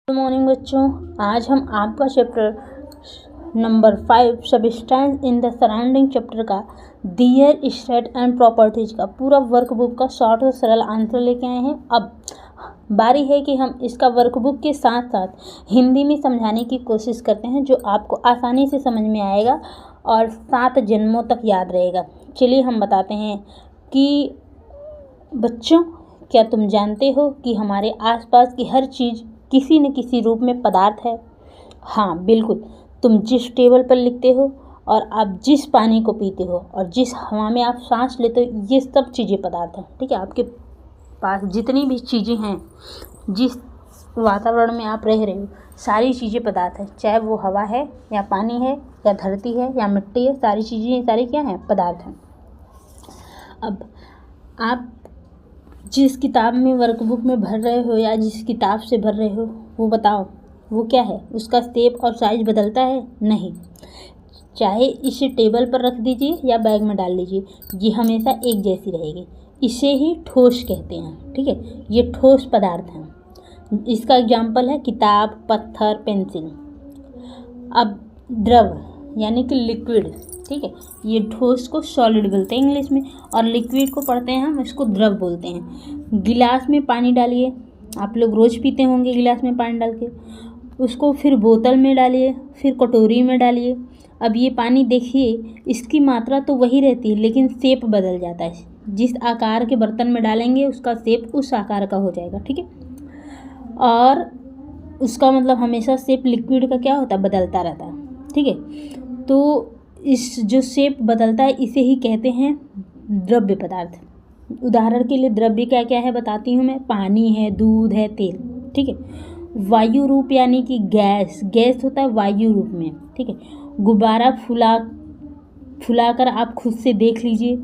Good morning बच्चों। आज हम आपका chapter number 5 substance in the surrounding chapter का दियर स्टेट एंड प्रॉपर्टीज का पूरा वर्कबुक का शॉर्ट और सरल आंसर लेके आए हैं। अब बारी है कि हम इसका वर्कबुक के साथ साथ हिंदी में समझाने की कोशिश करते हैं, जो आपको आसानी से समझ में आएगा और 7 जन्मों तक याद रहेगा। चलिए हम बताते हैं कि बच्चों, क्या तुम जानते हो कि हमारे आसपास की हर चीज़ किसी न किसी रूप में पदार्थ है? हाँ बिल्कुल, तुम जिस टेबल पर लिखते हो और आप जिस पानी को पीते हो और जिस हवा में आप सांस लेते हो, ये सब चीज़ें पदार्थ हैं। ठीक है, आपके पास जितनी भी चीज़ें हैं, जिस वातावरण में आप रह रहे हो, सारी चीज़ें पदार्थ हैं। चाहे वो हवा है या पानी है या धरती है या मिट्टी है, सारी चीज़ें सारी क्या हैं? पदार्थ हैं। अब आप जिस किताब में वर्कबुक में भर रहे हो या जिस किताब से भर रहे हो, वो बताओ वो क्या है? उसका शेप और साइज बदलता है? नहीं। चाहे इसे टेबल पर रख दीजिए या बैग में डाल लीजिए, ये हमेशा एक जैसी रहेगी। इसे ही ठोस कहते हैं। ठीक है, ये ठोस पदार्थ हैं। इसका एग्जाम्पल है किताब, पत्थर, पेंसिल। अब द्रव यानी कि लिक्विड, ठीक है, ये ठोस को सॉलिड बोलते हैं इंग्लिश में, और लिक्विड को पढ़ते हैं हम, इसको द्रव बोलते हैं। गिलास में पानी डालिए, आप लोग रोज़ पीते होंगे गिलास में पानी डाल के, उसको फिर बोतल में डालिए, फिर कटोरी में डालिए। अब ये पानी देखिए, इसकी मात्रा तो वही रहती है लेकिन शेप बदल जाता है। जिस आकार के बर्तन में डालेंगे उसका शेप उस आकार का हो जाएगा। ठीक है, और उसका मतलब हमेशा शेप लिक्विड का क्या होता है? बदलता रहता है। ठीक है, तो इस जो शेप बदलता है इसे ही कहते हैं द्रव्य पदार्थ। उदाहरण के लिए द्रव्य क्या क्या है बताती हूँ मैं। पानी है, दूध है, तेल। ठीक है, वायु रूप यानी कि गैस, गैस होता है वायु रूप में। ठीक है, गुब्बारा फुलाकर आप खुद से देख लीजिए,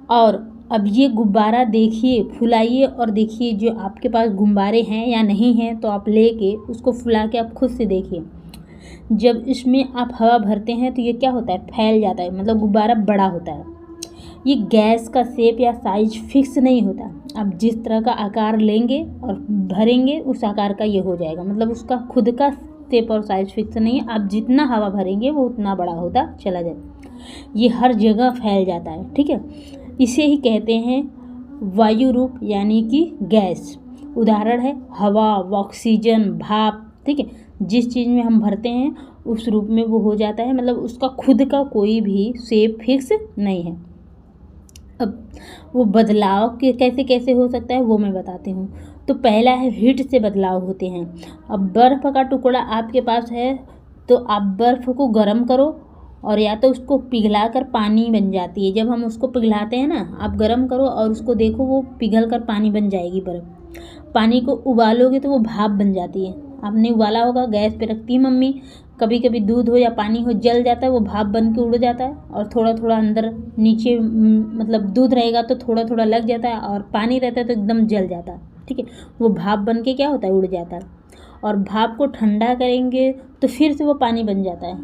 और अब ये गुब्बारा देखिए, फुलाइए और देखिए जो आपके पास गुब्बारे हैं या नहीं हैं, तो आप लेके उसको फुला के आप खुद से देखिए। जब इसमें आप हवा भरते हैं तो ये क्या होता है? फैल जाता है, मतलब गुब्बारा बड़ा होता है। ये गैस का शेप या साइज फिक्स नहीं होता। आप जिस तरह का आकार लेंगे और भरेंगे उस आकार का ये हो जाएगा, मतलब उसका खुद का शेप और साइज फिक्स नहीं है। आप जितना हवा भरेंगे वो उतना बड़ा होता चला जाएगा। ये हर जगह फैल जाता है। ठीक है, इसे ही कहते हैं वायु रूप यानी कि गैस। उदाहरण है हवा, ऑक्सीजन, भाप। ठीक है, जिस चीज़ में हम भरते हैं उस रूप में वो हो जाता है, मतलब उसका खुद का कोई भी शेप फिक्स नहीं है। अब वो बदलाव के कैसे कैसे हो सकता है वो मैं बताती हूँ। तो पहला है हीट से बदलाव होते हैं। अब बर्फ़ का टुकड़ा आपके पास है तो आप बर्फ़ को गर्म करो, और या तो उसको पिघला कर पानी बन जाती है। जब हम उसको पिघलाते हैं ना, आप गर्म करो और उसको देखो, वो पिघल कर पानी बन जाएगी बर्फ़। पानी को उबालोगे तो वो भाप बन जाती है। आपने उबाला होगा, गैस पे रखती है मम्मी, कभी कभी दूध हो या पानी हो जल जाता है, वो भाप बन के उड़ जाता है, और थोड़ा थोड़ा अंदर नीचे मतलब दूध रहेगा तो थोड़ा थोड़ा लग जाता है, और पानी रहता है तो एकदम जल जाता है। ठीक है, वो भाप बन के क्या होता है? उड़ जाता है। और भाप को ठंडा करेंगे तो फिर से वो पानी बन जाता है।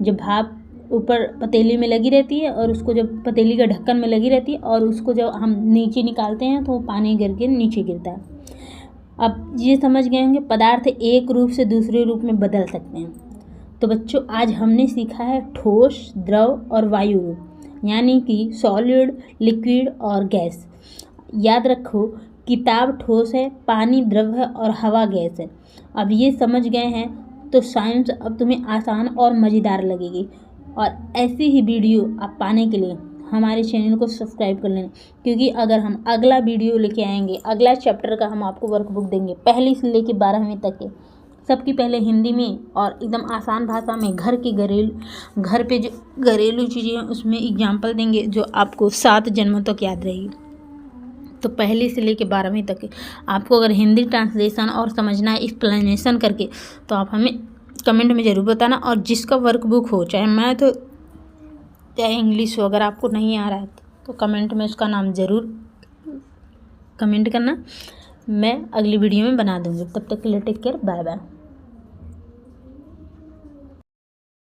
जब भाप ऊपर पतीली में लगी रहती है और उसको जब पतीली का ढक्कन में लगी रहती है और उसको जब हम नीचे निकालते हैं तो वो पानी गिर के नीचे गिरता है। अब ये समझ गए होंगे पदार्थ एक रूप से दूसरे रूप में बदल सकते हैं। तो बच्चों, आज हमने सीखा है ठोस, द्रव और वायु रूप, यानी कि सॉलिड, लिक्विड और गैस। याद रखो, किताब ठोस है, पानी द्रव है और हवा गैस है। अब ये समझ गए हैं तो साइंस अब तुम्हें आसान और मज़ेदार लगेगी। और ऐसी ही वीडियो आप पाने के लिए हमारे चैनल को सब्सक्राइब कर लेना, क्योंकि अगर हम अगला वीडियो लेके आएंगे, अगला चैप्टर का हम आपको वर्कबुक देंगे, पहली से लेके 12वीं तक के, सबकी पहले हिंदी में और एकदम आसान भाषा में, घर पे जो घरेलू चीज़ें हैं उसमें एग्जाम्पल देंगे, जो आपको 7 जन्मों तक याद रहेगी। तो पहली से लेके 12वीं तक के आपको अगर हिंदी ट्रांसलेशन और समझना है एक्सप्लेनेशन करके, तो आप हमें कमेंट में ज़रूर बताना। और जिसका वर्कबुक हो, चाहे मैथ हो चाहे इंग्लिश हो, अगर आपको नहीं आ रहा है तो कमेंट में उसका नाम ज़रूर कमेंट करना, मैं अगली वीडियो में बना दूँगी। तब तक के लिए टेक केयर, बाय बाय।